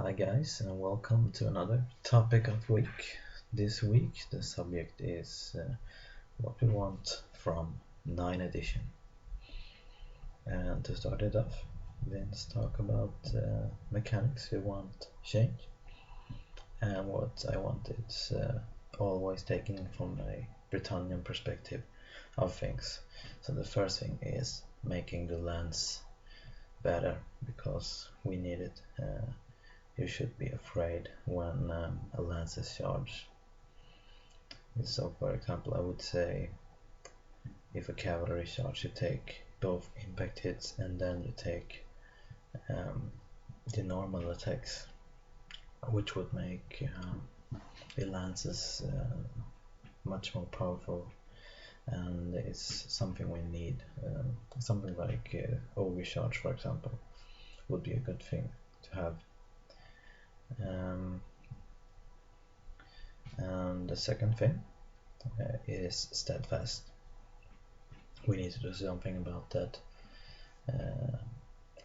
Hi guys, and welcome to another topic of week. This week the subject is what we want from 9 edition. And to start it off, let's talk about mechanics we want change. And what I want is always taken from a Britannian perspective of things. So the first thing is making the lens better because we need it. You should be afraid when a lance is charged. So for example, I would say if a cavalry charge, you take both impact hits and then you take the normal attacks, which would make the lances much more powerful, and it's something we need. Something like ogre charge, for example, would be a good thing to have. And the second thing is steadfast. We need to do something about that.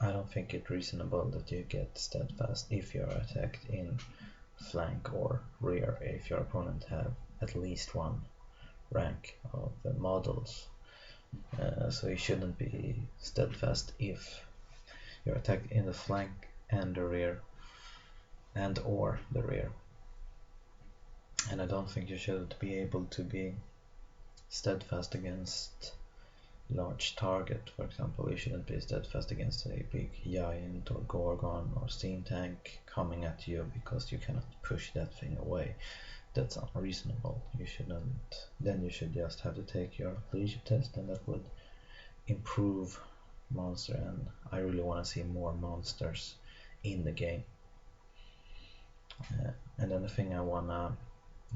I don't think it's reasonable that you get steadfast if you're attacked in flank or rear, if your opponent have at least one rank of the models. So you shouldn't be steadfast if you're attacked in the flank and the rear and or the rear. And I don't think you should be able to be steadfast against large target. For example, you shouldn't be steadfast against a big giant or gorgon or steam tank coming at you because you cannot push that thing away. That's unreasonable. You shouldn't. Then you should just have to take your leadership test, and that would improve monster. And I really want to see more monsters in the game. And then the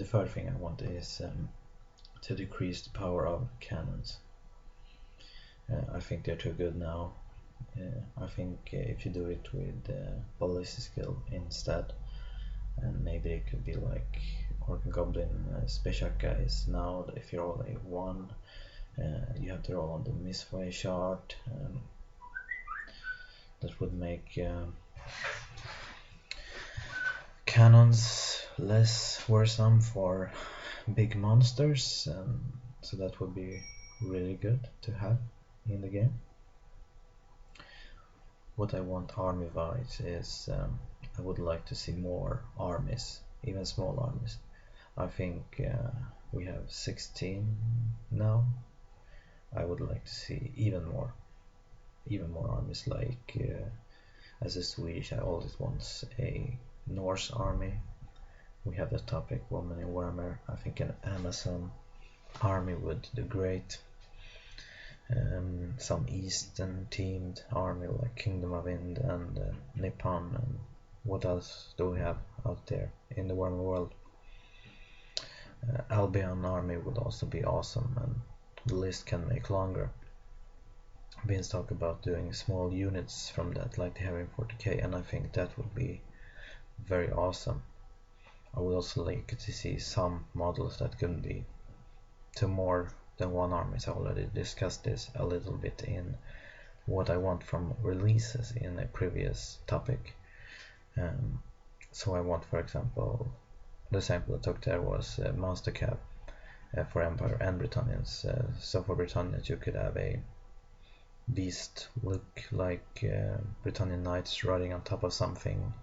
third thing I want is to decrease the power of cannons. I think they're too good now. I think if you do it with ballistic skill instead, and maybe it could be like Orc and Goblin Speshaka is now, if you roll a 1, you have to roll on the misway chart. That would make cannons less worrisome for big monsters, so that would be really good to have in the game. What I want army wise is I would like to see more armies, even small armies. I think we have 16 now. I would like to see even more armies. Like as a Swedish, I always want a Norse army. We have the topic Woman in Warhammer. I think an Amazon army would do great. Some Eastern themed army like Kingdom of Wind and Nippon, and what else do we have out there in the Warhammer world? Albion army would also be awesome, and the list can make longer. Vince talked about doing small units from that like they have in 40k, and I think that would be very awesome. I would also like to see some models that can be to more than one army. So I already discussed this a little bit in what I want from releases in a previous topic. So I want, for example, the sample I took there was Monster Cap for Empire and Britannians. So for Britannians you could have a beast look like Britannian knights riding on top of something.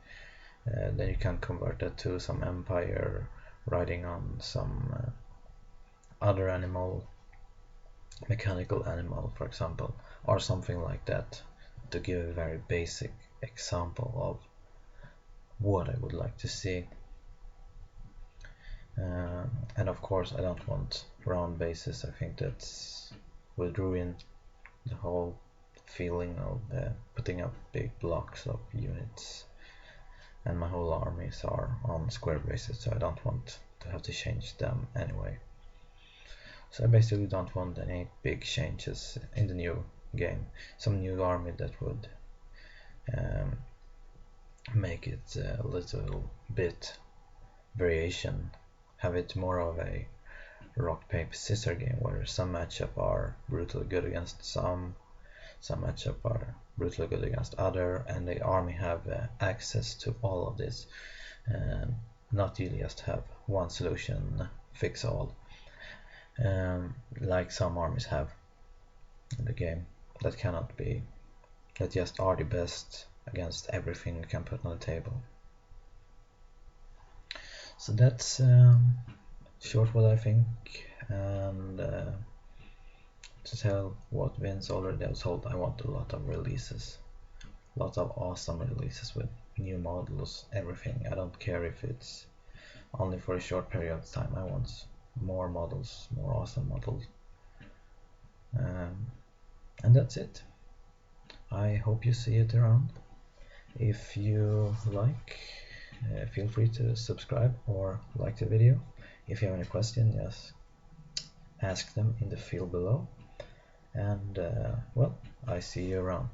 Then you can convert that to some Empire riding on some other animal, mechanical animal, for example, or something like that, to give a very basic example of what I would like to see. And of course I don't want round bases. I think that would ruin the whole feeling of putting up big blocks of units, and my whole armies are on square bases, so I don't want to have to change them anyway. So I basically don't want any big changes in the new game. Some new army that would make it a little bit variation, have it more of a rock paper scissors game where some matchup are brutally good against some, Some matchup are brutally good against other, and the army have access to all of this, and not you just have one solution fix all, like some armies have in the game that cannot be, that just are the best against everything you can put on the table. So that's short what I think, and to tell what Vince already has told, I want a lot of releases, lots of awesome releases with new models, everything. I don't care if it's only for a short period of time. I want more models, more awesome models, and that's it. I hope you see it around. If you like, feel free to subscribe or like the video. If you have any questions, just ask them in the field below. And well, I see you around.